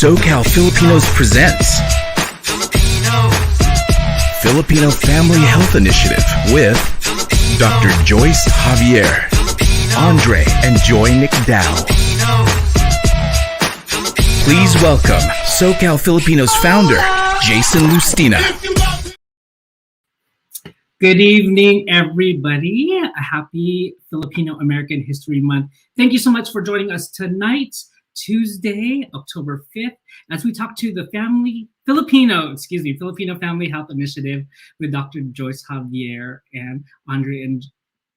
SoCal Filipinos presents Filipino Family Health Initiative with Dr. Joyce Javier, Andre and Joy Nicdao. Please welcome SoCal Filipinos founder, Jason Lucena. Good evening, everybody. A happy Filipino American History Month. Thank you so much for joining us tonight, Tuesday, October 5th, as we talk to the Filipino Family Health Initiative with Dr. Joyce Javier and Andre and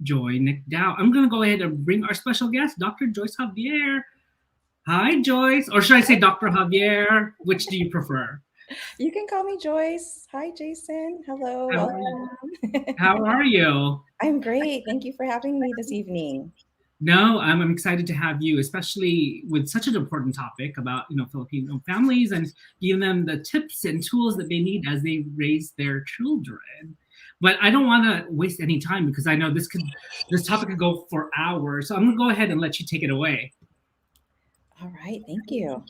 Joy Nicdao. I'm going to go ahead and bring our special guest, Dr. Joyce Javier. Hi, Joyce. Or should I say Dr. Javier? Which do you prefer? You can call me Joyce. Hi, Jason. Hello. How are you? I'm great. Thank you for having me this evening. No, I'm excited to have you, especially with such an important topic about Filipino families and giving them the tips and tools that they need as they raise their children. But I don't want to waste any time because I know this topic could go for hours. So I'm going to go ahead and let you take it away. All right. Thank you.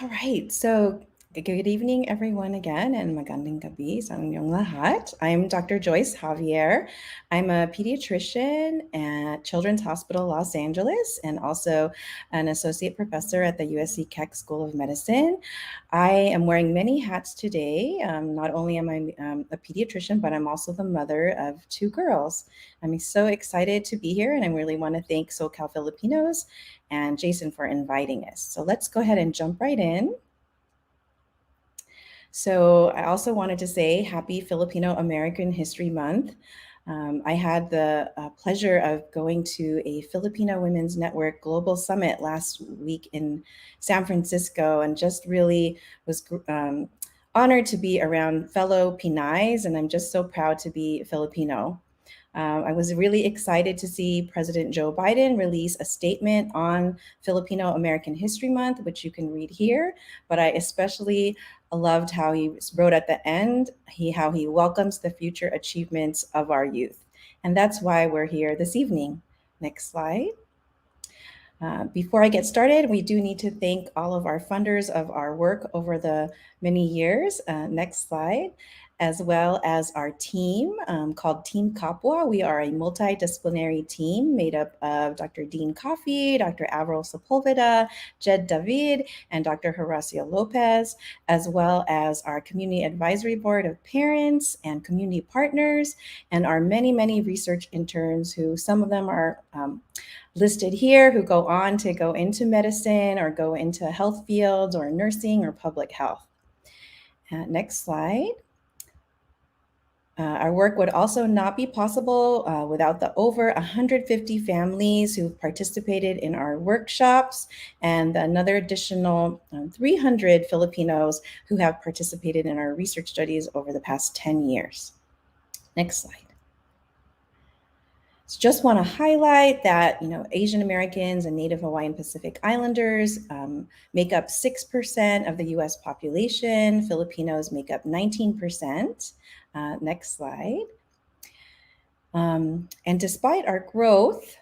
All right, so good evening, everyone, again, and magandang gabi sa inyong lahat. I'm Dr. Joyce Javier. I'm a pediatrician at Children's Hospital Los Angeles and also an associate professor at the USC Keck School of Medicine. I am wearing many hats today. Not only am I a pediatrician, but I'm also the mother of two girls. I'm so excited to be here, and I really want to thank SoCal Filipinos and Jason for inviting us. So let's go ahead and jump right in. So I also wanted to say happy Filipino American History Month. I had the pleasure of going to a Filipino Women's Network Global Summit last week in San Francisco and just really was honored to be around fellow Pinays, and I'm just so proud to be Filipino. I was really excited to see President Joe Biden release a statement on Filipino American History Month, which you can read here. But I especially loved how he wrote at the end, how he welcomes the future achievements of our youth. And that's why we're here this evening. Next slide. Before I get started, we do need to thank all of our funders of our work over the many years. Next slide. As well as our team called Team Kapwa. We are a multidisciplinary team made up of Dr. Dean Coffey, Dr. Avril Sepulveda, Jed David, and Dr. Horacio Lopez, as well as our community advisory board of parents and community partners, and our many, many research interns who some of them are listed here, who go on to go into medicine or go into health fields or nursing or public health. Next slide. Our work would also not be possible without the over 150 families who participated in our workshops and another additional 300 Filipinos who have participated in our research studies over the past 10 years. Next slide. So just want to highlight that, Asian Americans and Native Hawaiian Pacific Islanders make up 6% of the US population. Filipinos make up 19%. Next slide. And despite our growth,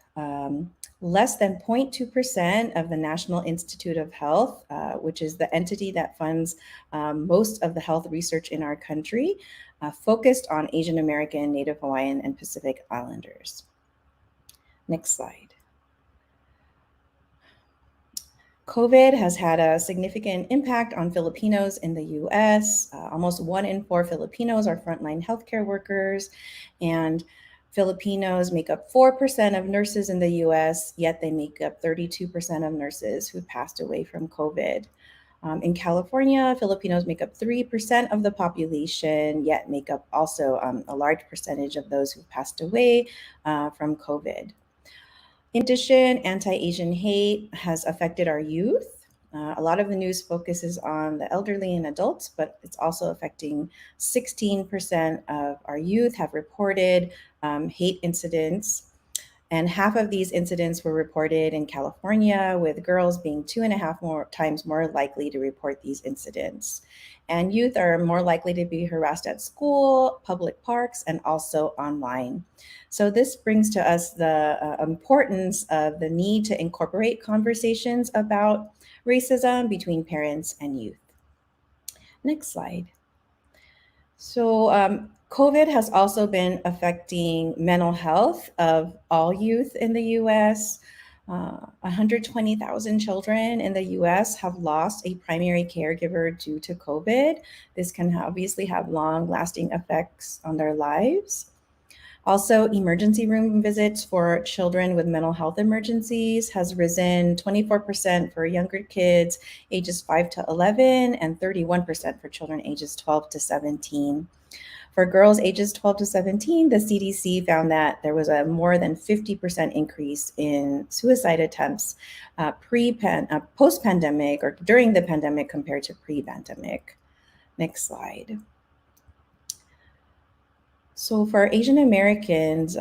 less than 0.2% of the National Institute of Health, which is the entity that funds most of the health research in our country, focused on Asian American, Native Hawaiian, and Pacific Islanders. Next slide. COVID has had a significant impact on Filipinos in the US. Almost 1 in 4 Filipinos are frontline healthcare workers, and Filipinos make up 4% of nurses in the US, yet they make up 32% of nurses who passed away from COVID. In California, Filipinos make up 3% of the population, yet make up also a large percentage of those who passed away from COVID. In addition, anti-Asian hate has affected our youth. A lot of the news focuses on the elderly and adults, but it's also affecting 16% of our youth have reported hate incidents. And half of these incidents were reported in California, with girls being 2.5 times more likely to report these incidents. And youth are more likely to be harassed at school, public parks, and also online. So this brings to us the importance of the need to incorporate conversations about racism between parents and youth. Next slide. So COVID has also been affecting mental health of all youth in the US. 120,000 children in the US have lost a primary caregiver due to COVID. This can obviously have long-lasting effects on their lives. Also, emergency room visits for children with mental health emergencies has risen 24% for younger kids ages 5 to 11 and 31% for children ages 12 to 17. For girls ages 12 to 17, the CDC found that there was a more than 50% increase in suicide attempts post-pandemic or during the pandemic compared to pre-pandemic. Next slide. So for Asian Americans,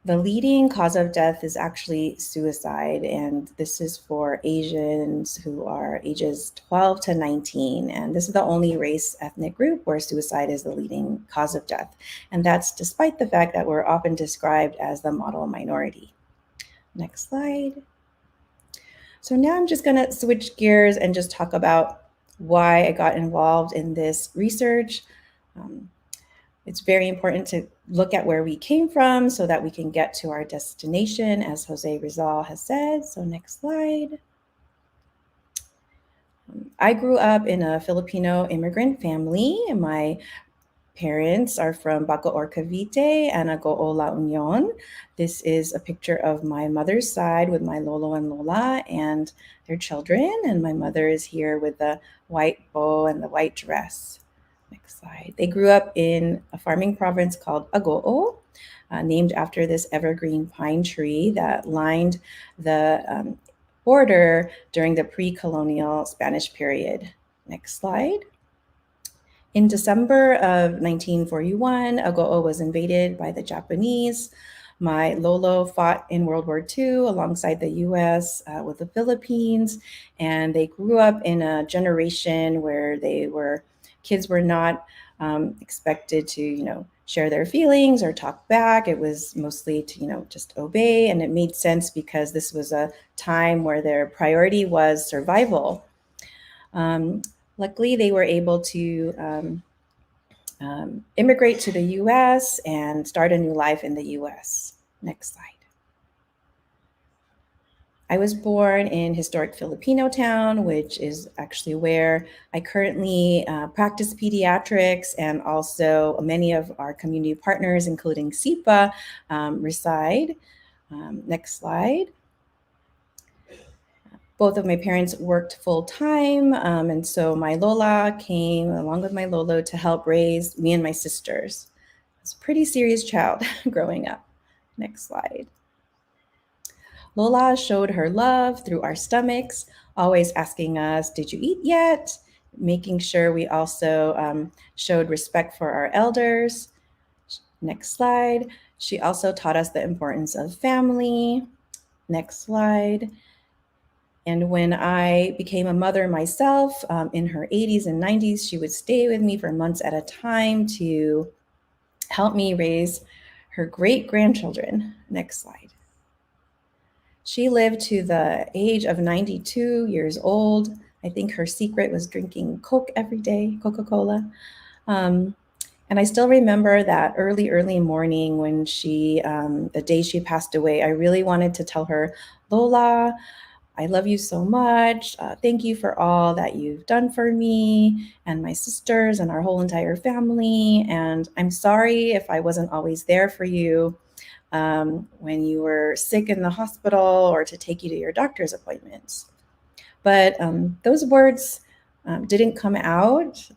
the leading cause of death is actually suicide, and this is for Asians who are ages 12 to 19. And this is the only race ethnic group where suicide is the leading cause of death. And that's despite the fact that we're often described as the model minority. Next slide. So now I'm just gonna switch gears and just talk about why I got involved in this research. It's very important to look at where we came from so that we can get to our destination, as Jose Rizal has said. So next slide. I grew up in a Filipino immigrant family, and my parents are from Bacoor, Cavite, and Agoo, La Union. This is a picture of my mother's side with my lolo and lola and their children, and my mother is here with the white bow and the white dress. Next slide. They grew up in a farming province called Agoo, named after this evergreen pine tree that lined the border during the pre-colonial Spanish period. Next slide. In December of 1941, Agoo was invaded by the Japanese. My lolo fought in World War II alongside the US with the Philippines, and they grew up in a generation where kids were not expected to, share their feelings or talk back. It was mostly to, just obey. And it made sense because this was a time where their priority was survival. Luckily, they were able to immigrate to the US and start a new life in the US. Next slide. I was born in historic Filipino town, which is actually where I currently practice pediatrics, and also many of our community partners, including SIPA, reside. Next slide. Both of my parents worked full time, and so my Lola came along with my Lolo to help raise me and my sisters. I was a pretty serious child growing up. Next slide. Lola showed her love through our stomachs, always asking us, "Did you eat yet?" Making sure we also showed respect for our elders. Next slide. She also taught us the importance of family. Next slide. And when I became a mother myself in her 80s and 90s, she would stay with me for months at a time to help me raise her great-grandchildren. Next slide. She lived to the age of 92 years old. I think her secret was drinking Coke every day, Coca-Cola. And I still remember that early morning when the day she passed away, I really wanted to tell her, "Lola, I love you so much. Thank you for all that you've done for me and my sisters and our whole entire family. And I'm sorry if I wasn't always there for you when you were sick in the hospital or to take you to your doctor's appointments." But those words didn't come out.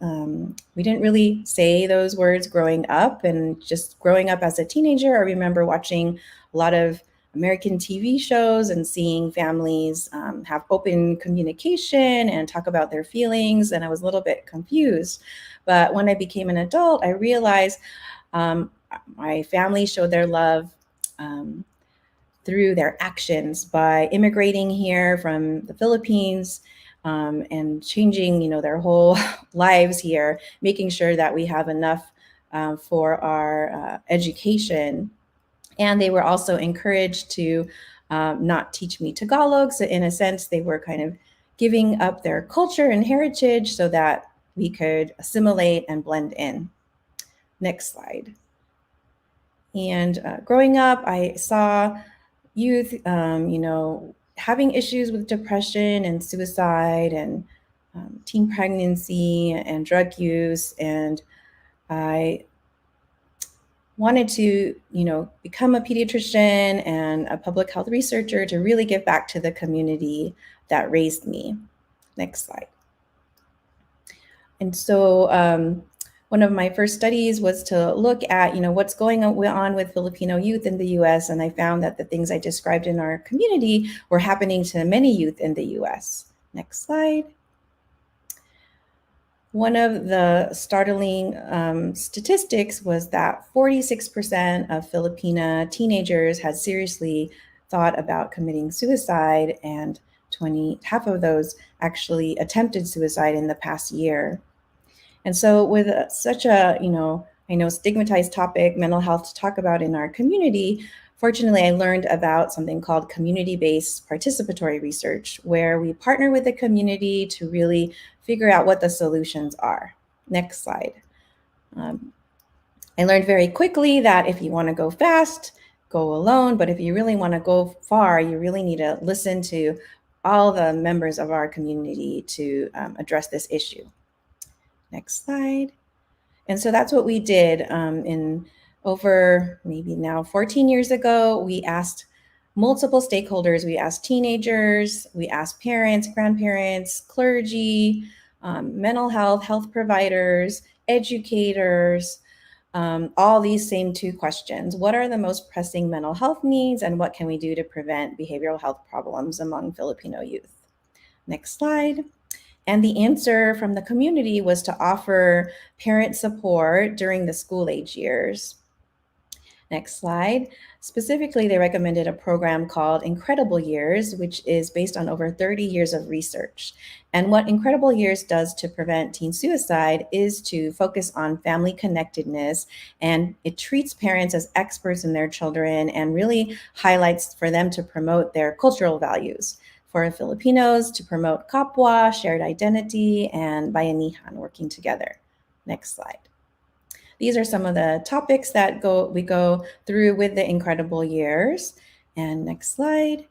We didn't really say those words growing up. And just growing up as a teenager, I remember watching a lot of American TV shows and seeing families have open communication and talk about their feelings. And I was a little bit confused. But when I became an adult, I realized my family showed their love through their actions by immigrating here from the Philippines, and changing, their whole lives here, making sure that we have enough for our education. And they were also encouraged to not teach me Tagalog. So in a sense, they were kind of giving up their culture and heritage so that we could assimilate and blend in. Next slide. And growing up, I saw youth, having issues with depression and suicide and teen pregnancy and drug use. And I wanted to, become a pediatrician and a public health researcher to really give back to the community that raised me. Next slide. And so one of my first studies was to look at, what's going on with Filipino youth in the US. And I found that the things I described in our community were happening to many youth in the US. Next slide. One of the startling statistics was that 46% of Filipina teenagers had seriously thought about committing suicide, and half of those actually attempted suicide in the past year. And so with such a, stigmatized topic, mental health, to talk about in our community, fortunately, I learned about something called community-based participatory research, where we partner with the community to really figure out what the solutions are. Next slide. I learned very quickly that if you want to go fast, go alone. But if you really want to go far, you really need to listen to all the members of our community to address this issue. Next slide. And so that's what we did in over maybe now 14 years ago. We asked multiple stakeholders. We asked teenagers, we asked parents, grandparents, clergy, mental health providers, educators, all these same two questions. What are the most pressing mental health needs, and what can we do to prevent behavioral health problems among Filipino youth? Next slide. And the answer from the community was to offer parent support during the school age years. Next slide. Specifically, they recommended a program called Incredible Years, which is based on over 30 years of research. And what Incredible Years does to prevent teen suicide is to focus on family connectedness, and it treats parents as experts in their children and really highlights for them to promote their cultural values. For Filipinos, to promote kapwa, shared identity, and bayanihan, working together. Next slide. These are some of the topics that we go through with the Incredible Years. And next slide.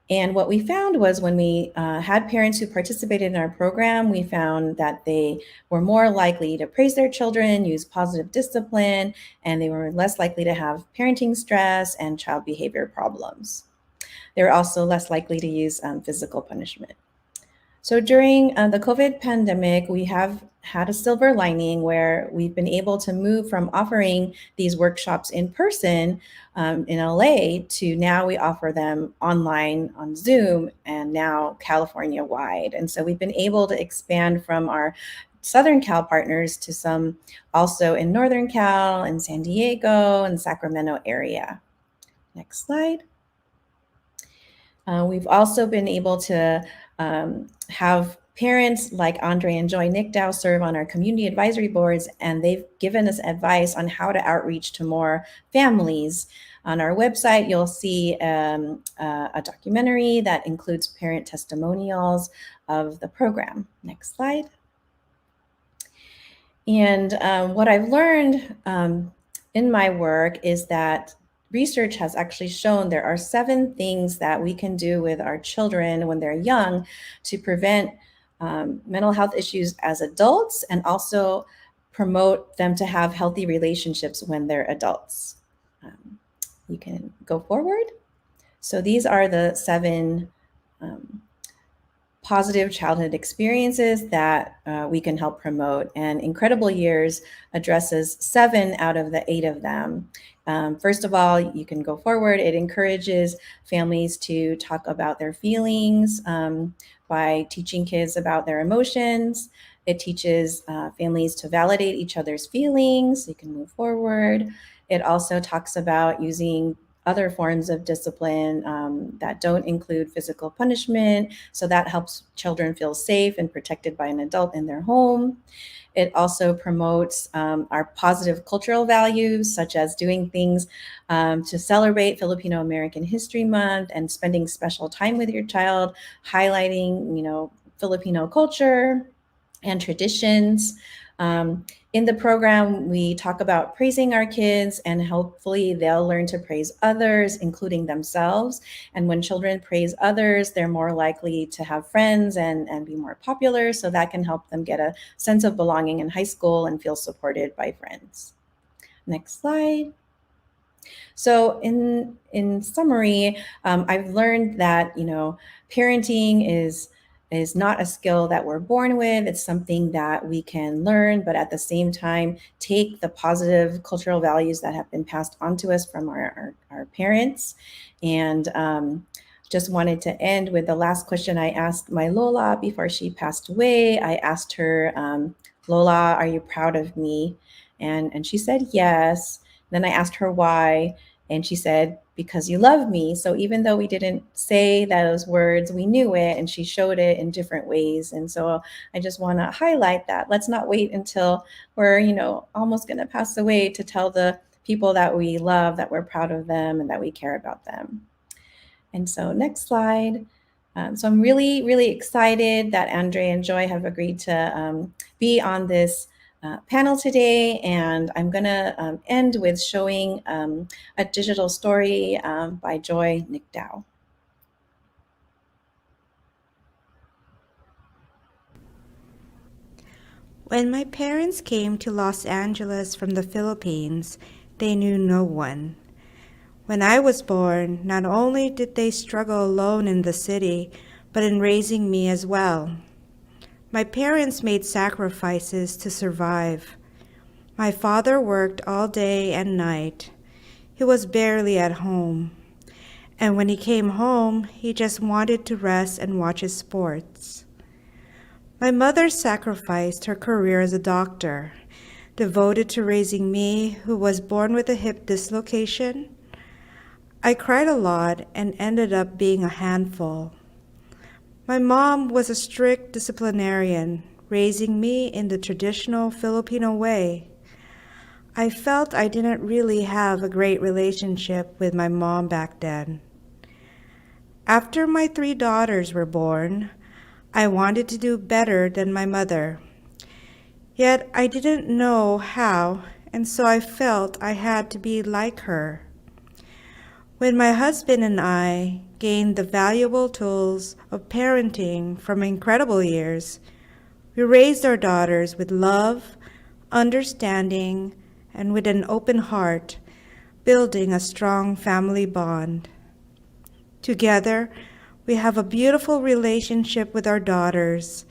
And what we found was when we had parents who participated in our program, we found that they were more likely to praise their children, use positive discipline, and they were less likely to have parenting stress and child behavior problems. They were also less likely to use physical punishment. So during the COVID pandemic, we have had a silver lining where we've been able to move from offering these workshops in person in LA to now we offer them online on Zoom and now California wide. And so we've been able to expand from our Southern Cal partners to some also in Northern Cal and San Diego and Sacramento area. Next slide. We've also been able to have parents like Andre and Joy Nicdao serve on our community advisory boards, and they've given us advice on how to outreach to more families. On our website, you'll see a documentary that includes parent testimonials of the program. Next slide. And what I've learned in my work is that research has actually shown there are 7 things that we can do with our children when they're young to prevent mental health issues as adults and also promote them to have healthy relationships when they're adults. You can go forward. So these are the 7 positive childhood experiences that we can help promote. And Incredible Years addresses 7 out of the 8 of them. First of all, you can go forward. It encourages families to talk about their feelings by teaching kids about their emotions. It teaches families to validate each other's feelings. You can move forward. It also talks about using other forms of discipline that don't include physical punishment. So that helps children feel safe and protected by an adult in their home. It also promotes our positive cultural values, such as doing things to celebrate Filipino American History Month and spending special time with your child, highlighting, Filipino culture and traditions. In the program, we talk about praising our kids, and hopefully they'll learn to praise others, including themselves. And when children praise others, they're more likely to have friends and be more popular. So that can help them get a sense of belonging in high school and feel supported by friends. Next slide. So in summary, I've learned that parenting is not a skill that we're born with. It's something that we can learn, but at the same time, take the positive cultural values that have been passed on to us from our parents. And just wanted to end with the last question I asked my Lola before she passed away. I asked her, Lola, are you proud of me? And she said yes. Then I asked her why, and she said, because you love me. So even though we didn't say those words, we knew it, and she showed it in different ways. And so I just want to highlight that. Let's not wait until we're, almost going to pass away to tell the people that we love that we're proud of them and that we care about them. And so next slide. So I'm really, really excited that Andre and Joy have agreed to be on this panel today, and I'm going to end with showing a digital story by Joy Nicdao. When my parents came to Los Angeles from the Philippines, they knew no one. When I was born, not only did they struggle alone in the city, but in raising me as well. My parents made sacrifices to survive. My father worked all day and night. He was barely at home. And when he came home, he just wanted to rest and watch his sports. My mother sacrificed her career as a doctor, devoted to raising me, who was born with a hip dislocation. I cried a lot and ended up being a handful. My mom was a strict disciplinarian, raising me in the traditional Filipino way. I felt I didn't really have a great relationship with my mom back then. After my 3 daughters were born, I wanted to do better than my mother. Yet I didn't know how, and so I felt I had to be like her. When my husband and I gained the valuable tools of parenting from incredible years, we raised our daughters with love, understanding, and with an open heart, building a strong family bond. Together, we have a beautiful relationship with our daughters,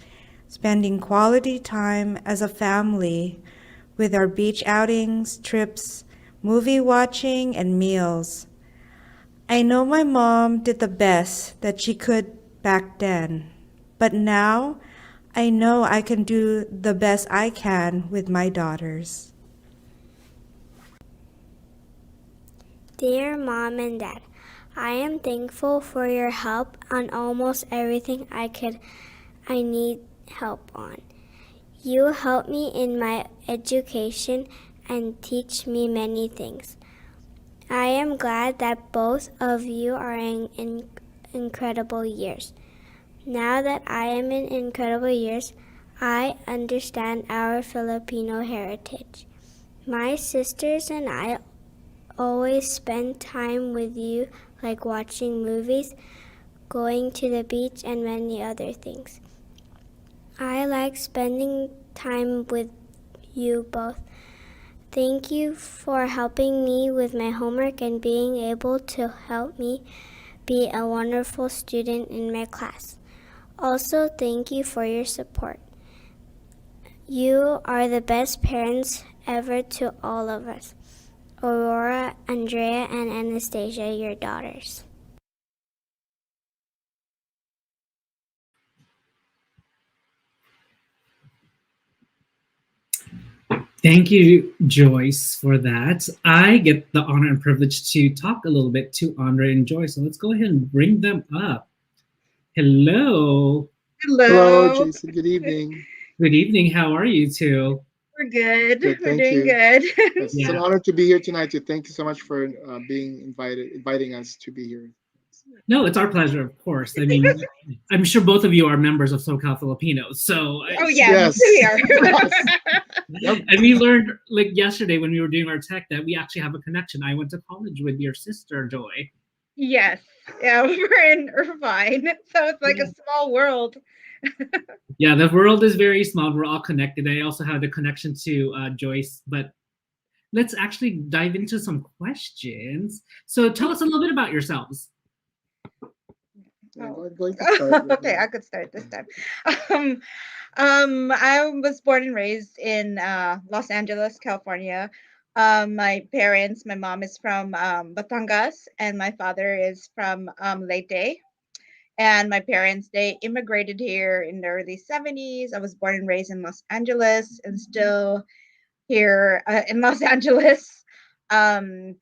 spending quality time as a family with our beach outings, trips, movie watching, and meals. I know my mom did the best that she could back then, but now I know I can do the best I can with my daughters. Dear Mom and Dad, I am thankful for your help on almost everything I need help on. You help me in my education and teach me many things. I am glad that both of you are in incredible years. Now that I am in incredible years, I understand our Filipino heritage. My sisters and I always spend time with you, like watching movies, going to the beach, and many other things. I like spending time with you both. Thank you for helping me with my homework and being able to help me be a wonderful student in my class. Also, thank you for your support. You are the best parents ever to all of us. Aurora, Andrea, and Anastasia, your daughters. Thank you, Joyce, for that. I get the honor and privilege to talk a little bit to Andre and Joyce. So let's go ahead and bring them up. Hello. Hello, Hello. Jason. Good evening. Good evening. How are you two? We're good. Good, We're thank doing you. good. Yes, it's an Yeah. honor to be here tonight. Too. Thank you so much for inviting us to be here. No, it's our pleasure, of course. I mean, I'm sure both of you are members of SoCal Filipinos. So, Oh yeah, Yes. we are. Yep. and we learned like yesterday when we were doing our tech that we actually have a connection. I went to college with your sister, Joy. Yes. Yeah, we're in Irvine. So it's like a small world. Yeah, the world is very small. We're all connected. I also have the connection to Joyce, but let's actually dive into some questions. So tell us a little bit about yourselves. Yeah, going to start. Okay, I could start this time. I was born and raised in Los Angeles, California. My parents, my mom is from Batangas, and my father is from Leyte. And my parents, they immigrated here in the early 70s. I was born and raised in Los Angeles and still here in Los Angeles. Um,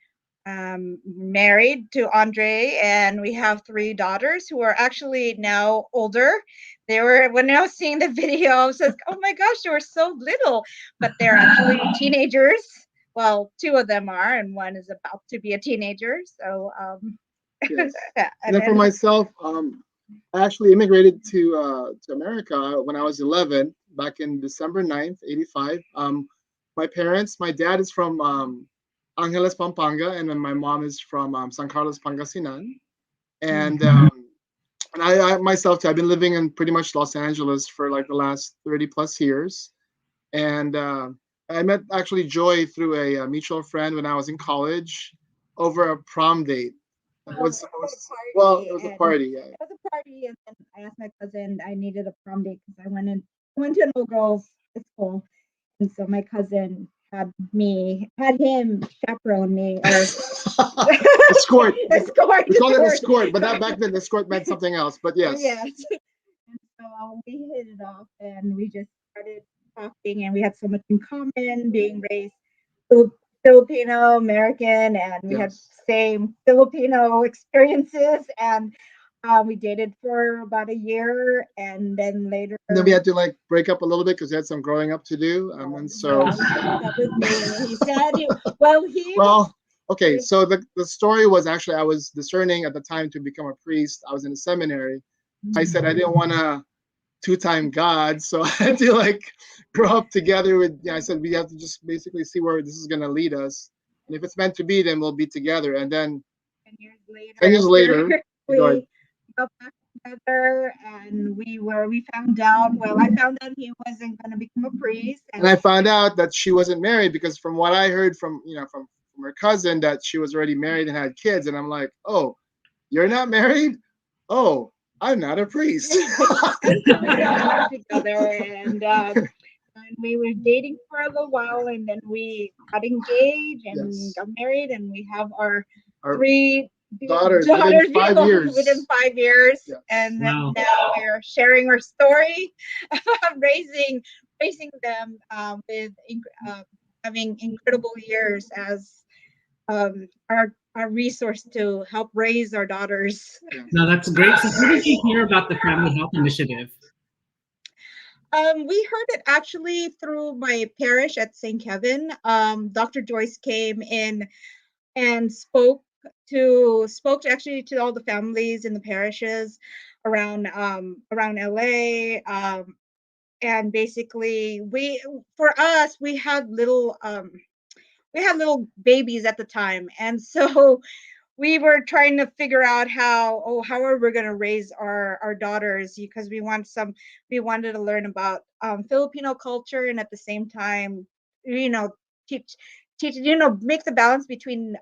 Married to Andre, and we have three daughters who are actually now older. They were, when I was seeing the video, I was like, oh my gosh, they were so little, but they're actually teenagers. Well, two of them are, and one is about to be a teenager. So, Yes. yeah, And then for myself, I actually immigrated to America when I was 11, back in December 9th, 85. My parents, my dad is from Angeles, Pampanga, and then my mom is from San Carlos, Pangasinan. And I myself, too, I've been living in pretty much Los Angeles for like the last 30 plus years. And I met actually Joy through a mutual friend when I was in college over a prom date. It was a party. Yeah. It was a party, and then I asked my cousin I needed a prom date because I went to an all girls school, and so my cousin had him chaperone me or Escort. escort. We call it escort, but that back then escort meant something else. But yes. Yes. And so we hit it off, and we just started talking, and we had so much in common, being raised Filipino American, and we had Yes. same Filipino experiences, and we dated for about a year, and then later. And then we had to like break up a little bit because we had some growing up to do. And so. That was me. He said, well, Well, okay. So the story was actually I was discerning at the time to become a priest. I was in a seminary. I said I didn't want to two-time God, so I had to like grow up together with. Yeah, I said we have to just basically see where this is gonna lead us, and if it's meant to be, then we'll be together. And then 10 years later, we got back together, and we found out. Well, I found out he wasn't going to become a priest, and I found out that she wasn't married because from what I heard from from her cousin that she was already married and had kids, and I'm like, oh, you're not married? Oh, I'm not a priest. and so we got back together, and we were dating for a little while, and then we got engaged and Yes. got married, and we have our Our three daughters within 5 years. Within 5 years, Yeah. and then Wow. now we're sharing our story about raising them with having incredible years as our resource to help raise our daughters. No, that's great. So how did you hear about the Family Health Initiative? We heard it actually through my parish at St. Kevin. Dr. Joyce came in and spoke actually to all the families in the parishes around LA. And basically we had little babies at the time, and so we were trying to figure out how are we going to raise our daughters, because we wanted to learn about Filipino culture, and at the same time, teach make the balance between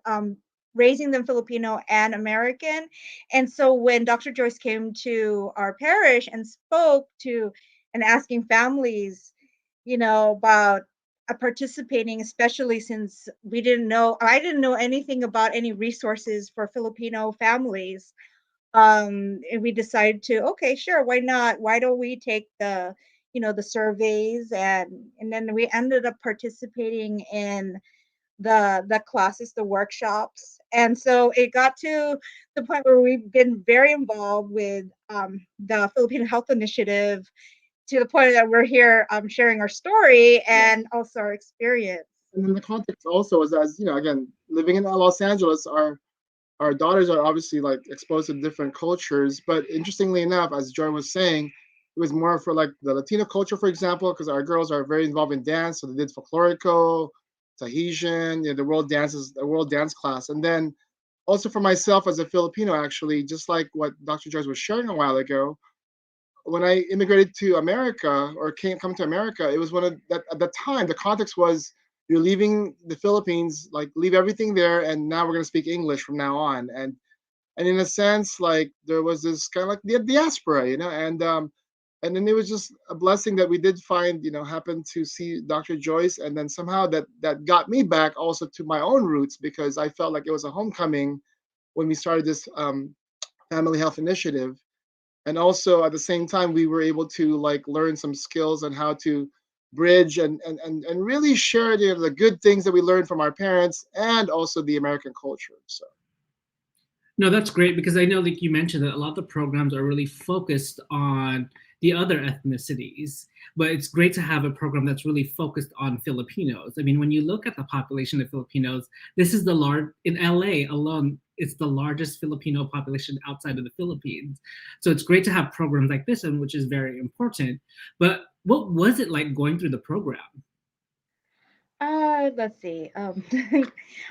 raising them Filipino and American. And so when Dr. Joyce came to our parish and spoke to and asking families, about participating, especially since I didn't know anything about any resources for Filipino families. And we decided to, okay, sure, why not? Why don't we take the the surveys, and then we ended up participating in the classes, the workshops. And so it got to the point where we've been very involved with the Filipino Health Initiative, to the point that we're here sharing our story and also our experience. And then the context also is, as again, living in Los Angeles, our daughters are obviously like exposed to different cultures. But interestingly enough, as Joy was saying, it was more for like the Latino culture, for example, because our girls are very involved in dance. So they did folklorico, Tahitian, the world dance class. And then also for myself as a Filipino, actually, just like what Dr. Joyce was sharing a while ago, when I immigrated to America or come to America, it was one of that at the time, the context was you're leaving the Philippines, like leave everything there, and now we're gonna speak English from now on. And in a sense, like there was this kind of like the diaspora, and then it was just a blessing that we did find, happen to see Dr. Joyce, and then somehow that got me back also to my own roots, because I felt like it was a homecoming when we started this family health initiative. And also at the same time, we were able to like learn some skills on how to bridge and really share the good things that we learned from our parents and also the American culture. So No, that's great, because I know, like you mentioned, that a lot of the programs are really focused on the other ethnicities, but it's great to have a program that's really focused on Filipinos. I mean, when you look at the population of Filipinos, this is in LA alone, it's the largest Filipino population outside of the Philippines. So it's great to have programs like this, and which is very important. But what was it like going through the program? Let's see. Well,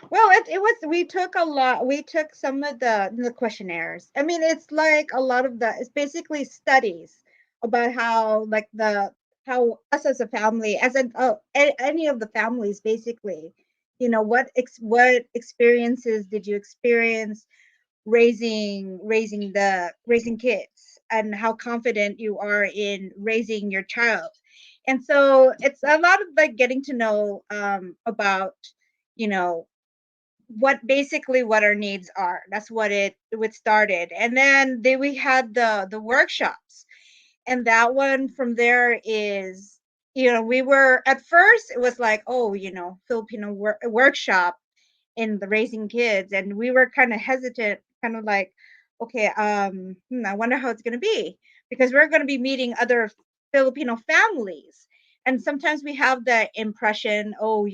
it was, we took some of the questionnaires. I mean, it's like a lot of it's basically studies about how, like, how us as a family, any of the families, basically, what experiences did you experience raising kids, and how confident you are in raising your child. And so it's a lot of like getting to know about you know what our needs are. That's what it started. And then we had the workshops, and that one from there is, we were, at first it was like, oh, Filipino workshop in the raising kids, and we were kind of hesitant, kind of like, okay, I wonder how it's going to be, because we're going to be meeting other Filipino families, and sometimes we have the impression, oh,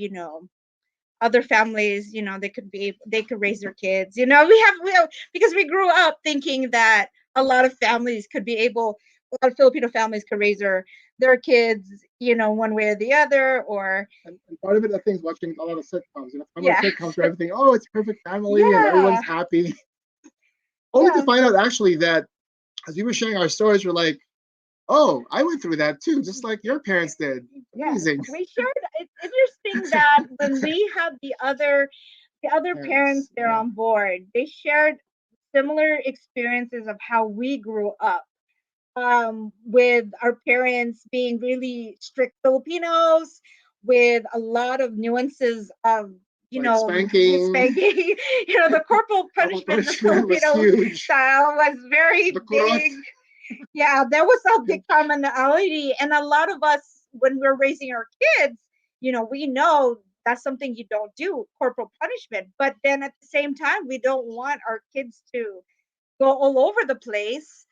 other families, they could raise their kids, we have, because we grew up thinking that a lot of families could be able a lot of Filipino families could raise their kids, one way or the other. Or and part of it, I think, is watching a lot of sitcoms. Yeah. Sitcoms where everything, oh, it's perfect family and everyone's happy. Only to find out actually that as we were sharing our stories, we're like, oh, I went through that too, just like your parents did. Amazing. We shared. It's interesting that when we had the other parents there on board, they shared similar experiences of how we grew up, with our parents being really strict Filipinos, with a lot of nuances of spanking. The corporal punishment, the Filipino style was very big. Yeah, there was a big commonality. And a lot of us, when we're raising our kids, we know that's something you don't do, corporal punishment. But then at the same time, we don't want our kids to go all over the place,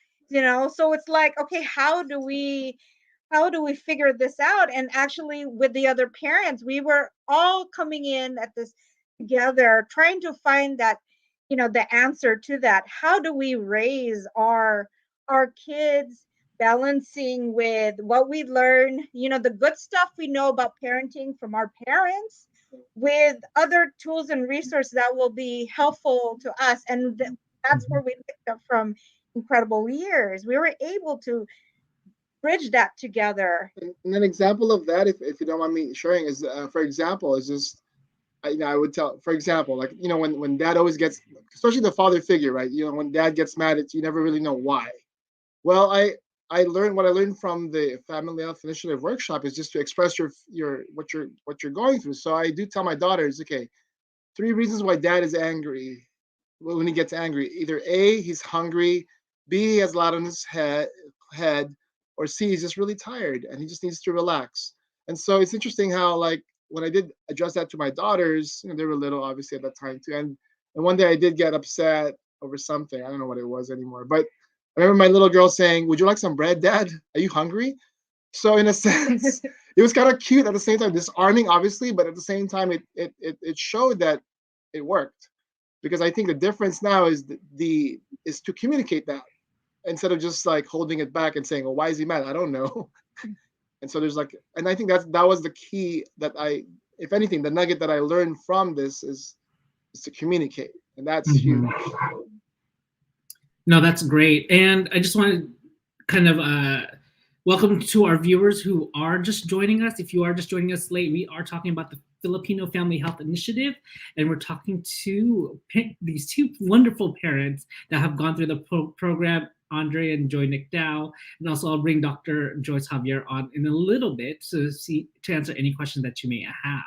so it's like, okay, how do we figure this out? And actually, with the other parents, we were all coming in at this together, trying to find that, the answer to that. How do we raise our kids, balancing with what we learn, the good stuff we know about parenting from our parents, with other tools and resources that will be helpful to us. And that's where we picked up from Incredible Years. We were able to bridge that together. And an example of that, if you don't mind me sharing, is for example, is just I would tell, for example, like when dad always gets, especially the father figure, right? When dad gets mad at you, you never really know why. Well, I learned what I learned from the Family Health Initiative workshop is just to express what you're going through. So I do tell my daughters, okay, 3 reasons why dad is angry. Well, when he gets angry, either A, he's hungry, B, he has a lot on his head, or C, he's just really tired and he just needs to relax. And so it's interesting how, like, when I did address that to my daughters, they were little obviously at that time too. And one day I did get upset over something. I don't know what it was anymore. But I remember my little girl saying, "Would you like some bread, Dad? Are you hungry?" So in a sense, it was kind of cute at the same time, disarming obviously, but at the same time, it showed that it worked. Because I think the difference now is is to communicate that instead of just like holding it back and saying, "Oh, why is he mad? I don't know." And so there's like, and I think that was the key that if anything, the nugget that I learned from this is to communicate, and that's huge. No, that's great. And I just want to kind of welcome to our viewers who are just joining us. If you are just joining us late, we are talking about the Filipino Family Health Initiative, and we're talking to these two wonderful parents that have gone through the program, Andre and Joy Nicdao, and also I'll bring Dr. Joyce Javier on in a little bit to answer any questions that you may have.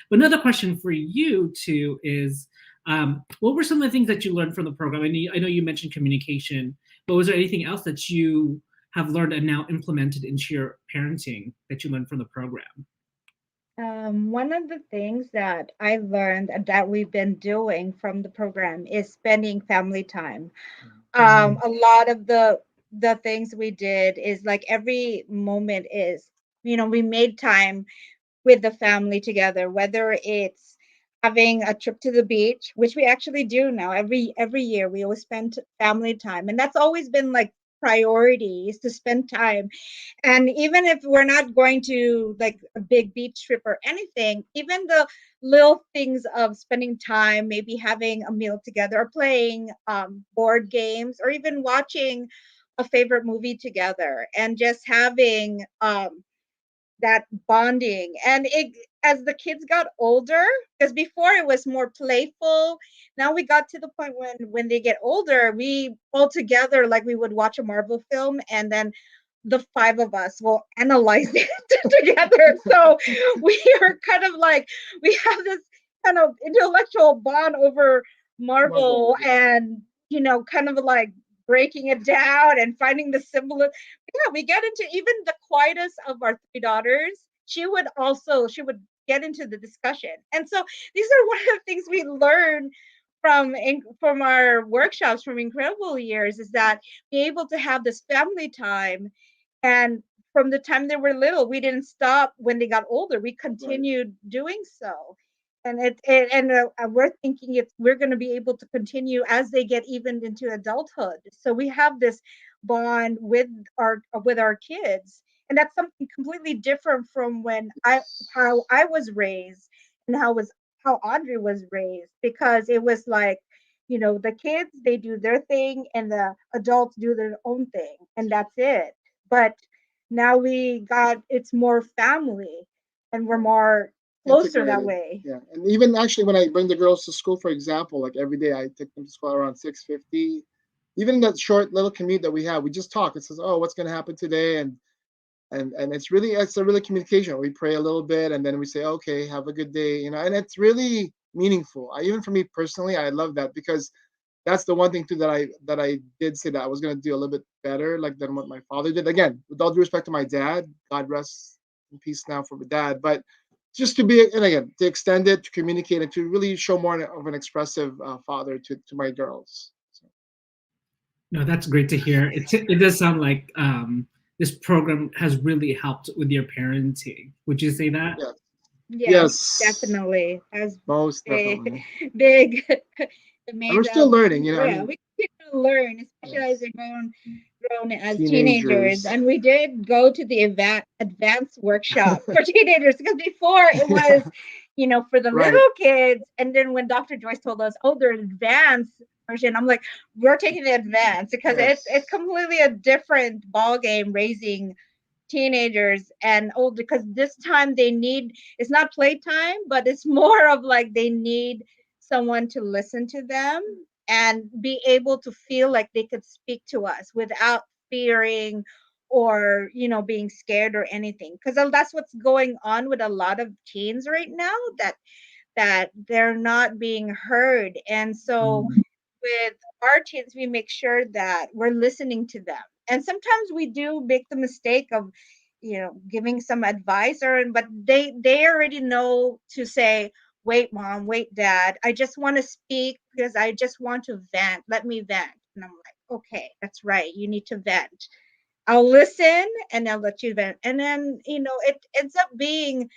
But another question for you two is, what were some of the things that you learned from the program? I know you mentioned communication, but was there anything else that you have learned and now implemented into your parenting that you learned from the program? One of the things that I learned that we've been doing from the program is spending family time. A lot of the things we did is like every moment is, we made time with the family together, whether it's having a trip to the beach, which we actually do now every year. We always spend family time, and that's always been like priority, is to spend time. And even if we're not going to like a big beach trip or anything, even the little things of spending time, maybe having a meal together or playing board games or even watching a favorite movie together and just having that bonding. And as the kids got older, because before it was more playful, now we got to the point when they get older, we all together, like we would watch a Marvel film, and then the five of us will analyze it together. So we are kind of like, we have this kind of intellectual bond over Marvel, and kind of like breaking it down and finding the symbolism. Yeah, we get into even the quietest of our three daughters. She would get into the discussion. And so these are one of the things we learn from our workshops from Incredible Years, is that be able to have this family time. And from the time they were little, we didn't stop. When they got older, we continued doing so. And we're thinking we're going to be able to continue as they get even into adulthood. So we have this bond with our kids, and that's something completely different from how I was raised and how Audrey was raised, because it was like, the kids, they do their thing and the adults do their own thing, and that's it. But now it's more family, and we're more closer that way. Yeah, and even actually when I bring the girls to school, for example, like every day I take them to school around 6:50. Even that short little commute that we have, we just talk. It says, "Oh, what's going to happen today?" And it's a really communication. We pray a little bit, and then we say, "Okay, have a good day," and it's really meaningful. Even for me personally, I love that, because that's the one thing too that I did say that I was going to do a little bit better, like than what my father did. Again, with all due respect to my dad, God rest in peace now for my dad, but just to be, and again, to extend it, to communicate, and to really show more of an expressive father to my girls. So. No, that's great to hear. It does sound like this program has really helped with your parenting. Would you say that? Yeah. Yes, definitely. As most definitely. Big. And we're still learning, Yeah, we continue to learn, especially as they're grown as teenagers. And we did go to the advanced workshop for teenagers, because before it was, for the little kids. And then when Dr. Joyce told us, oh, there's advanced version, I'm like, we're taking the advanced, because it's completely a different ball game raising teenagers and older, because this time it's not playtime, but it's more of like they need someone to listen to them and be able to feel like they could speak to us without fearing or being scared or anything, because that's what's going on with a lot of teens right now, that they're not being heard. And so with our teens, we make sure that we're listening to them, and sometimes we do make the mistake of, giving some advice, but they already know to say, wait, mom, wait, dad, I just want to speak because I just want to vent. Let me vent. And I'm like, okay, that's right. You need to vent. I'll listen and I'll let you vent. And then, it ends up being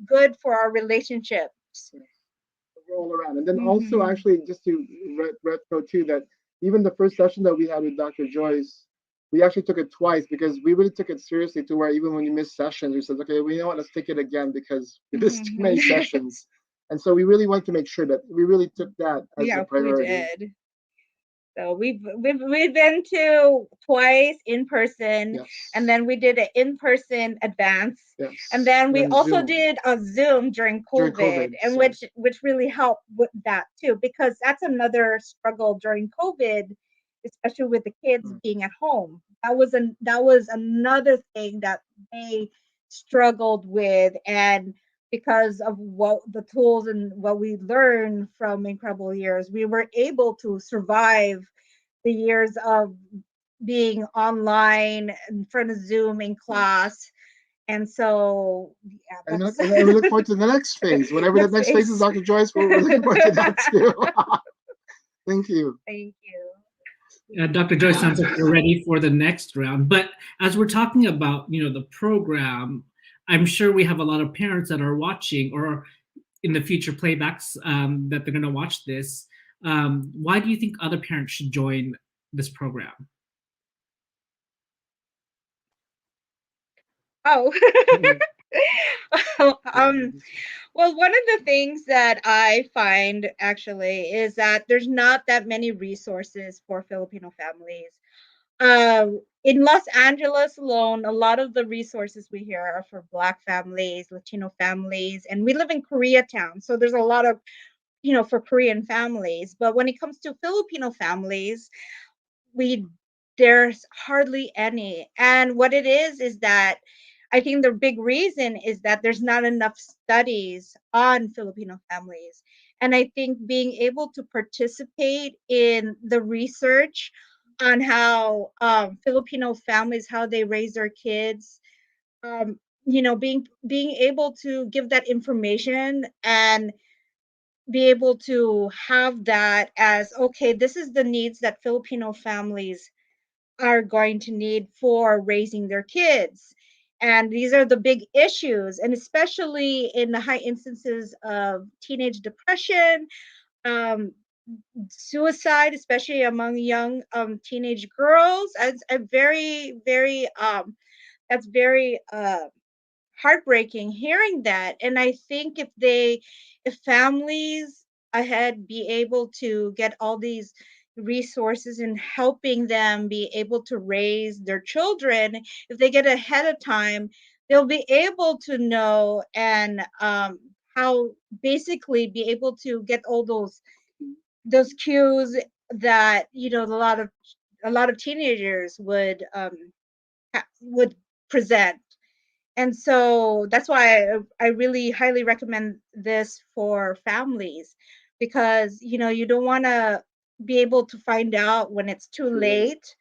good for our relationships. All around. And then also, actually, just to retro too, that even the first session that we had with Dr. Joyce, we actually took it twice because we really took it seriously, to where even when you miss sessions, we said, okay, we know what, let's take it again because we missed too many sessions. And so we really wanted to make sure that we really took that as a priority. We did. So we've been to twice in person, Yes. and then we did an in-person advance, Yes. and then we also Zoom. did a Zoom during COVID, and so. which really helped with that too, because that's another struggle during COVID, especially with the kids being at home. That was another thing that they struggled with, and because of what the tools and what we learned from Incredible Years, we were able to survive the years of being online in front of Zoom in class. And so, and we look forward to the next phase. Whatever the next phase is, Dr. Joyce, we're looking forward to that too. Thank you. Thank you. Dr. Joyce, sounds like you're ready for the next round. But as we're talking about, the program, I'm sure we have a lot of parents that are watching, or in the future playbacks that they're going to watch this. Why do you think other parents should join this program? Oh, well, one of the things that I find actually is that there's not that many resources for Filipino families. In Los Angeles alone, a lot of the resources we hear are for Black families, Latino families, and we live in Koreatown, so there's a lot of, for Korean families. But when it comes to Filipino families, there's hardly any. And what it is that I think the big reason is that there's not enough studies on Filipino families. And I think being able to participate in the research on how Filipino families, how they raise their kids, being able to give that information and be able to have that as, okay, this is the needs that Filipino families are going to need for raising their kids. And these are the big issues, and especially in the high instances of teenage depression, suicide, especially among young teenage girls. It's a very, very that's very heartbreaking hearing that. And I think if families ahead be able to get all these resources and helping them be able to raise their children, if they get ahead of time, they'll be able to know and how basically be able to get all those cues that a lot of teenagers would present. And so that's why I really highly recommend this for families, because you don't want to be able to find out when it's too late.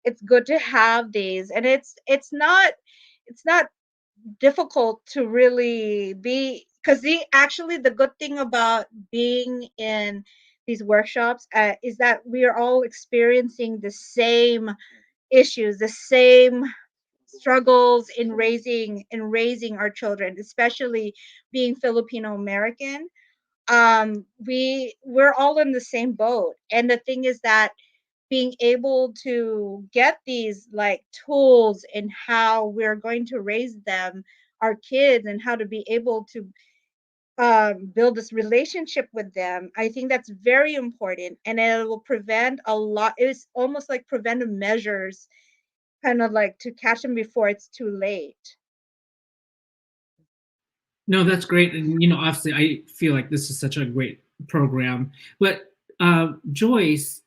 It's good to have these, and it's not difficult to really be, because the good thing about being in these workshops is that we are all experiencing the same issues, the same struggles in raising our children, especially being Filipino American. We're all in the same boat, and the thing is that being able to get these like tools in how we're going to raise them, our kids, and how to be able to build this relationship with them, I think that's very important, and it will prevent a lot. It's almost like preventive measures, kind of like to catch them before it's too late. No, that's great. And, obviously I feel like this is such a great program. But Joyce,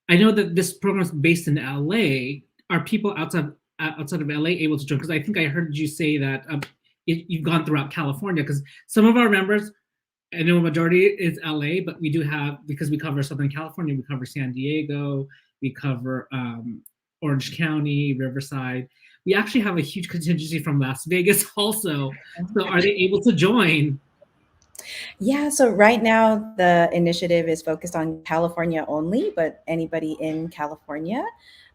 I know that this program is based in LA. Are people outside of LA able to join? Because I think I heard you say that you've gone throughout California, because some of our members, I know a majority is LA, but we do have, because we cover Southern California, we cover San Diego, we cover Orange County, Riverside. We actually have a huge contingency from Las Vegas also. So are they able to join? Yeah, so right now the initiative is focused on California only, but anybody in California.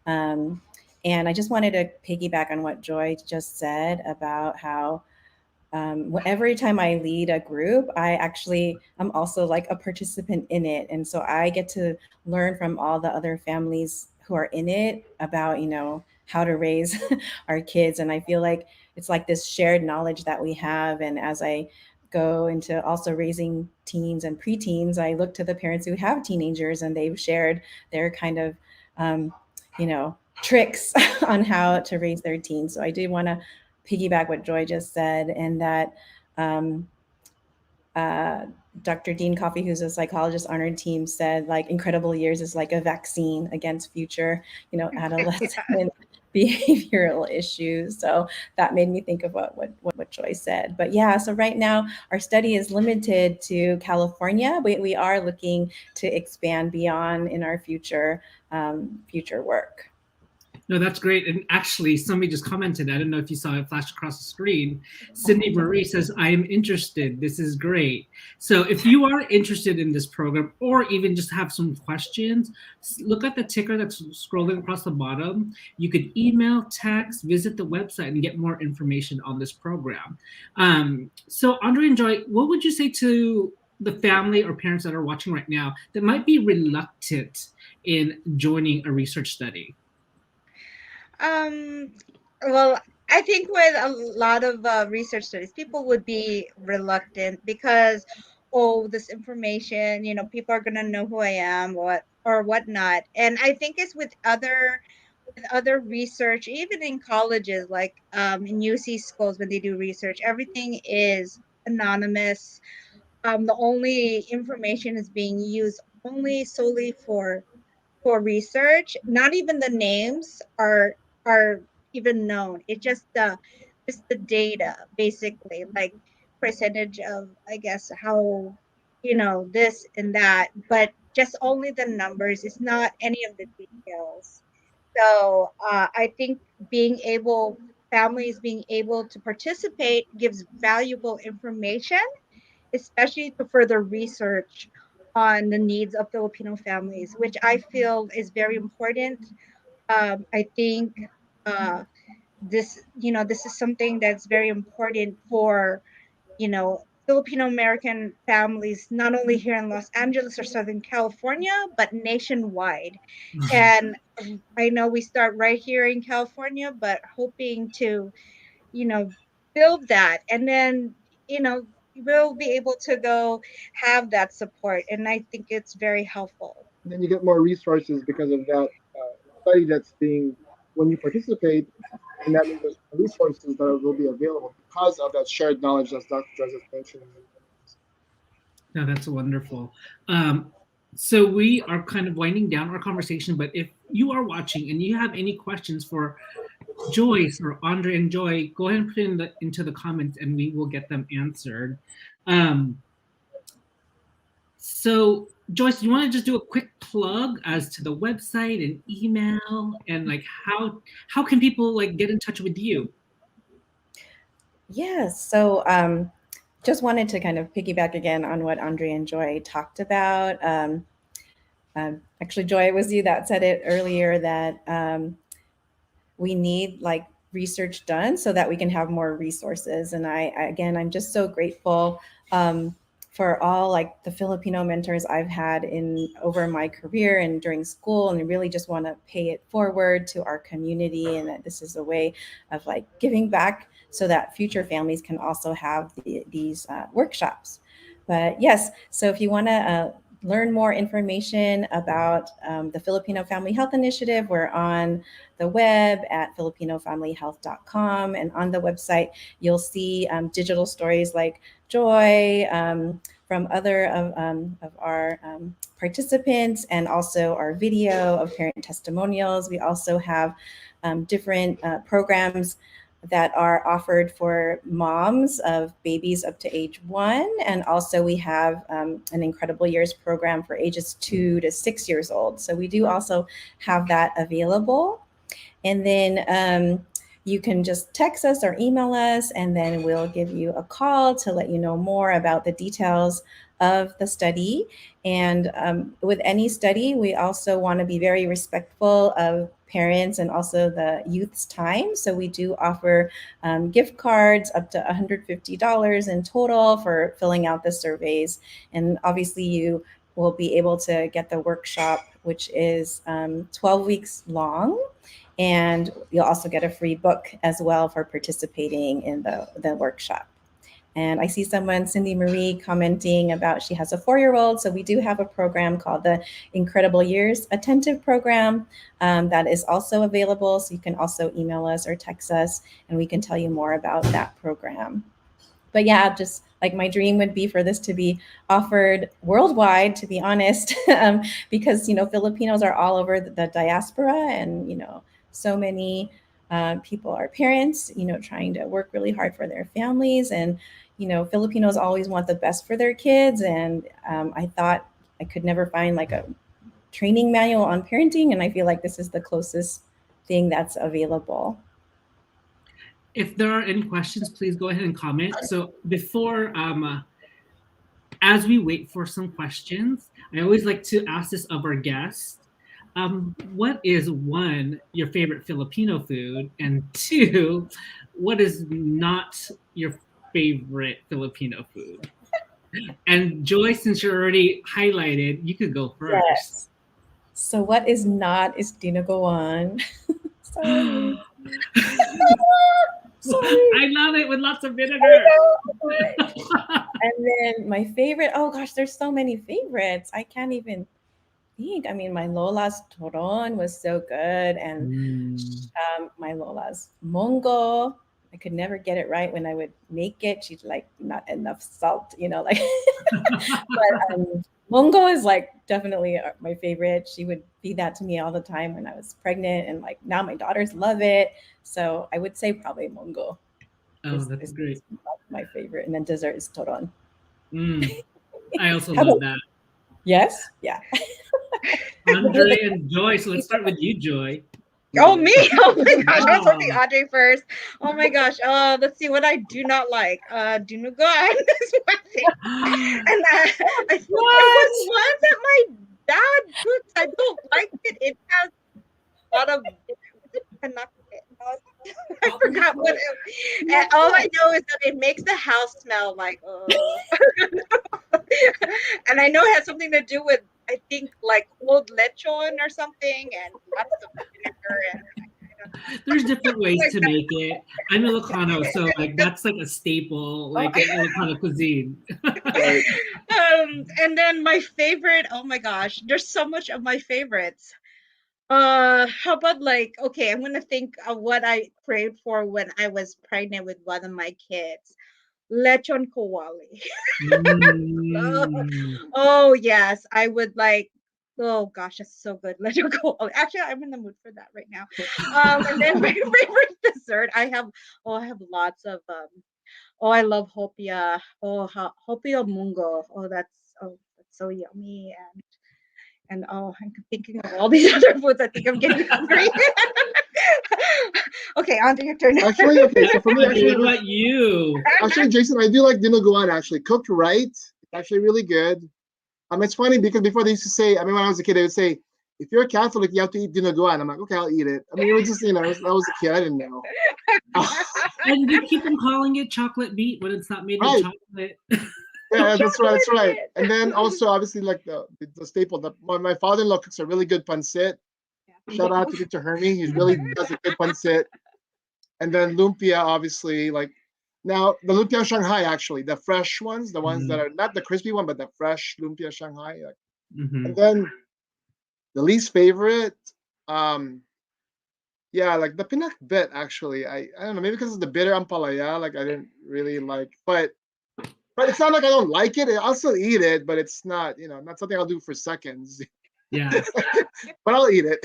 Um, and I just wanted to piggyback on what Joy just said about how every time I lead a group, I'm also like a participant in it. And so I get to learn from all the other families who are in it about, how to raise our kids. And I feel like it's like this shared knowledge that we have. And as I go into also raising teens and preteens, I look to the parents who have teenagers and they've shared their kind of, um, tricks on how to raise their teens. So I do want to piggyback what Joy just said, and that um, Dr. Dean Coffey, who's a psychologist on our team, said like incredible years is like a vaccine against future, adolescent behavioral issues. So that made me think of what Joy said. But yeah, so right now our study is limited to California. We are looking to expand beyond in our future work. No, that's great. And actually, somebody just commented. I don't know if you saw it flash across the screen. Cindy Marie says, I am interested. This is great. So if you are interested in this program or even just have some questions, look at the ticker that's scrolling across the bottom. You could email, text, visit the website, and get more information on this program. So Andre and Joy, what would you say to the family or parents that are watching right now that might be reluctant in joining a research study? Well, I think with a lot of research studies, people would be reluctant because, oh, this information, people are gonna know who I am, what or whatnot. And I think it's with other research, even in colleges, like in UC schools when they do research, everything is anonymous. The only information is being used only solely for research. Not even the names are even known. It's just the data, basically, like percentage of, I guess, how this and that, but just only the numbers. It's not any of the details. So I think families being able to participate gives valuable information, especially to further research on the needs of Filipino families, which I feel is very important. I think uh, this is something that's very important for, Filipino American families, not only here in Los Angeles or Southern California, but nationwide. And I know we start right here in California, but hoping to, you know, build that. And then, we'll be able to go have that support. And I think it's very helpful. And then you get more resources because of that study that's being, when you participate, and that means there's resources that will be available because of that shared knowledge as Dr. Joseph mentioned. No, that's wonderful. So we are kind of winding down our conversation, but if you are watching and you have any questions for Joyce or Andre and Joy, go ahead and put it into the comments and we will get them answered. So Joyce, you want to just do a quick plug as to the website and email and like how can people like get in touch with you? Yes. So just wanted to kind of piggyback again on what Andre and Joy talked about. Actually, Joy, it was you that said it earlier that we need like research done so that we can have more resources. And I'm just so grateful for all like the Filipino mentors I've had over my career and during school, and I really just want to pay it forward to our community, and that this is a way of like giving back so that future families can also have these workshops. But yes, so if you want to learn more information about the Filipino Family Health Initiative, we're on the web at filipinofamilyhealth.com. And on the website, you'll see digital stories like Joy from other of our participants, and also our video of parent testimonials. We also have different programs that are offered for moms of babies up to age 1. And also we have an Incredible Years program for ages 2 to 6 years old. So we do also have that available. And then you can just text us or email us, and then we'll give you a call to let you know more about the details of the study. And with any study, we also want to be very respectful of parents and also the youth's time. So we do offer gift cards up to $150 in total for filling out the surveys. And obviously you will be able to get the workshop, which is 12 weeks long. And you'll also get a free book as well for participating in the workshop. And I see someone, Cindy Marie, commenting about she has a 4-year-old. So we do have a program called the Incredible Years Attentive Program that is also available. So you can also email us or text us, and we can tell you more about that program. But yeah, just like my dream would be for this to be offered worldwide, to be honest, because, Filipinos are all over the diaspora, and, so many people are parents, trying to work really hard for their families. And, Filipinos always want the best for their kids. And I thought I could never find like a training manual on parenting. And I feel like this is the closest thing that's available. If there are any questions, please go ahead and comment. So before, as we wait for some questions, I always like to ask this of our guests. What is, one, your favorite Filipino food? And two, what is not your favorite Filipino food? And Joy, since you're already highlighted, you could go first. Yes. So what is not is dinuguan. Sorry. Sorry. I love it with lots of vinegar. And then my favorite, oh gosh, there's so many favorites. I can't even think. I mean, my Lola's toron was so good. And my Lola's mongo, I could never get it right when I would make it. She'd like, not enough salt, like. But mongo is like definitely my favorite. She would feed that to me all the time when I was pregnant, and like now my daughters love it. So I would say probably mongo. Oh, that's great. My favorite. And then dessert is toron. I also love that. Yes? Yeah. Andre and Joy. So let's start with you, Joy. Oh, me? Oh my gosh, I was hoping Audrey first. Oh my gosh. Let's see what I do not like. Dinuguan is one thing. And I think there was one that my dad cooks. I don't like it. It has a lot of I forgot what it, and all I know is that it makes the house smell like and I know it has something to do with, I think, like old lechon or something, and lots of vinegar, and there's different ways to make it. I'm Ilocano, so like that's like a staple, like in Ilocano cuisine. And then my favorite, oh my gosh, there's so much of my favorites. How about like, okay, I'm gonna think of what I craved for when I was pregnant with one of my kids. Lechon kawali. Oh yes, I would like. Oh gosh, that's so good. Lechon kawali. Actually, I'm in the mood for that right now. And then my favorite dessert, I have lots of I love hopia. Oh, hopia mungo. Oh, that's so yummy. And I'm thinking of all these other foods. I think I'm getting hungry. Okay, on to your turn. Actually, okay. So for me, what about you? Actually, Jason, I do like dinuguan. Actually, cooked right, it's actually really good. It's funny because before they used to say, I mean, when I was a kid, they would say, if you're a Catholic, you have to eat dinuguan. I'm like, okay, I'll eat it. I mean, it was just, I was a kid, I didn't know. And they keep on calling it chocolate meat when it's not made of chocolate. Yeah, that's right. And then also, obviously, like the staple, my father-in-law cooks a really good pancit. Shout out to Victor Hermie. He really does a good pancit. And then lumpia, obviously, like now the lumpia Shanghai, actually, the fresh ones, the ones that are not the crispy one, but the fresh lumpia Shanghai. Like. And then the least favorite, yeah, like the pinakbet, actually. I don't know, maybe because it's the bitter ampalaya, like I didn't really like, but it's not like I don't like it. I'll still eat it, but it's not, not something I'll do for seconds. Yeah. But I'll eat it.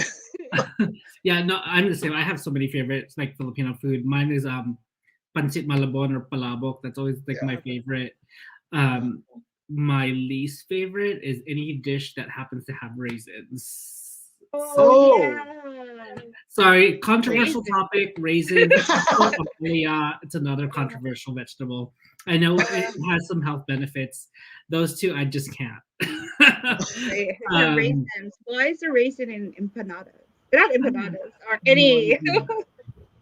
Yeah, no, I'm the same. I have so many favorites, like Filipino food. Mine is pancit malabon or palabok. That's always like my favorite. My least favorite is any dish that happens to have raisins. Oh. yeah. Sorry, controversial Raisin. topic, raisins. It's another controversial vegetable. I know it has some health benefits. Those two, I just can't. Raisins. Why is a raisin in empanadas? Not empanadas or any.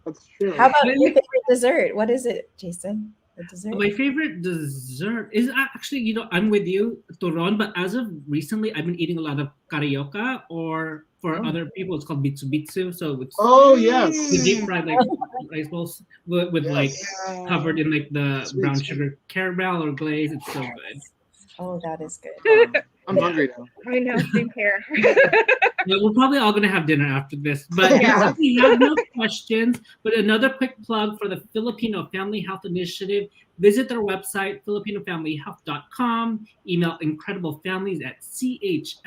That's true. How about your favorite dessert? What is it, Jason? The dessert? My favorite dessert is actually, I'm with you, Turon, but as of recently, I've been eating a lot of carioca, or for other people, it's called bitsu bitsu. So it's Yes. the deep fried like rice balls with like covered in like the Sweet, brown sweet. sugar caramel or glaze. It's so good. Oh, that is good. I'm hungry now. I know, same here. Yeah, we're probably all gonna have dinner after this. But Yeah. if we have no questions, but another quick plug for the Filipino Family Health Initiative. Visit their website, filipinofamilyhealth.com. Email incrediblefamilies at chla.usc.edu,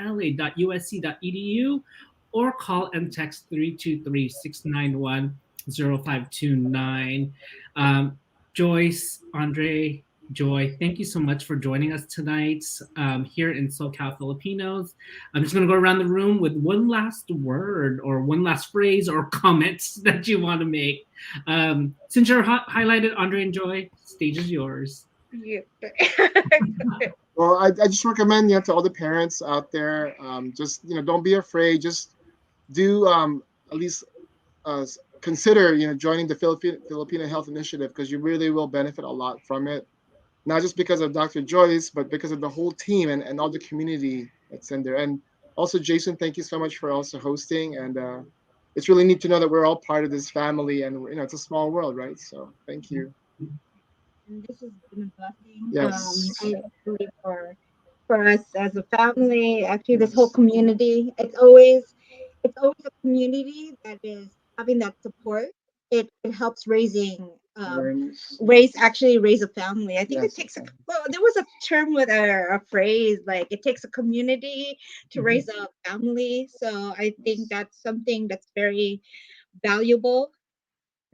or call and text 323-691-0529. Joyce, Andre, Joy, thank you so much for joining us tonight here in SoCal Filipinos. I'm just going to go around the room with one last word or one last phrase or comments that you want to make. Since you're highlighted, Andre and Joy, stage is yours. Yeah. Well, I just recommend to all the parents out there, just don't be afraid. Just do at least consider joining the Filipino Health Initiative, because you really will benefit a lot from it. Not just because of Dr. Joyce, but because of the whole team and all the community that's in there. And also, Jason, thank you so much for also hosting. And it's really neat to know that we're all part of this family, and it's a small world, right? So thank you. And this has been a blessing. Yes. I believe for us as a family, actually this whole community. It's always a community that is having that support. It helps raise a family. I think it takes there was a term with a phrase like it takes a community to raise a family. So I think that's something that's very valuable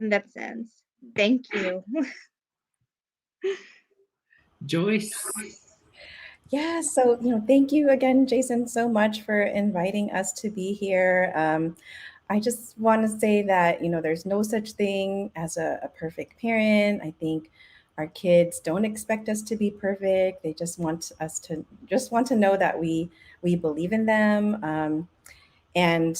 in that sense. Thank you. Joyce. Yeah, so thank you again, Jason, so much for inviting us to be here. I just want to say that there's no such thing as a perfect parent. I think our kids don't expect us to be perfect. They just want to know that we believe in them. And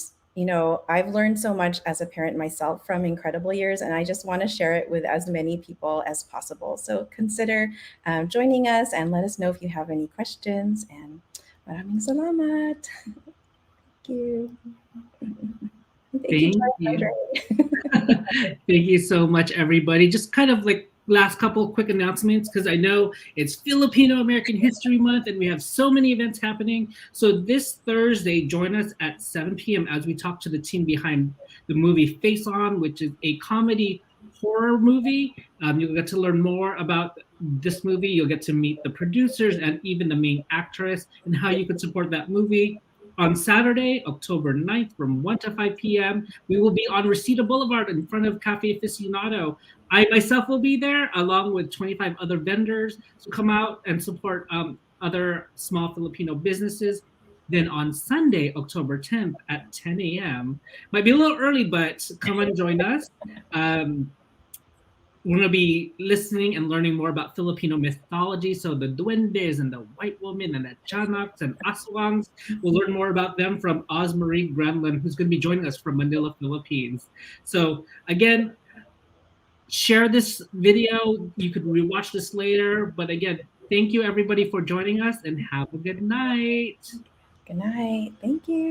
I've learned so much as a parent myself from incredible years, and I just want to share it with as many people as possible. So consider joining us and let us know if you have any questions. And maraming salamat. Thank you. Thank you. Thank you so much, everybody. Just kind of like last couple quick announcements, because I know it's Filipino American History Month and we have so many events happening. So this Thursday, join us at 7 p.m. as we talk to the team behind the movie Face On, which is a comedy horror movie. You'll get to learn more about this movie. You'll get to meet the producers and even the main actress and how you can support that movie. On Saturday, October 9th, from 1 to 5 p.m., we will be on Reseda Boulevard in front of Cafe Aficionado. I myself will be there along with 25 other vendors. So come out and support other small Filipino businesses. Then on Sunday, October 10th at 10 a.m., might be a little early, but come and join us. We're going to be listening and learning more about Filipino mythology. So the duendes and the white woman and the chanaks and aswangs. We'll learn more about them from Osmarie Grenlin, who's going to be joining us from Manila, Philippines. So again, share this video. You could rewatch this later. But again, thank you everybody for joining us and have a good night. Good night. Thank you.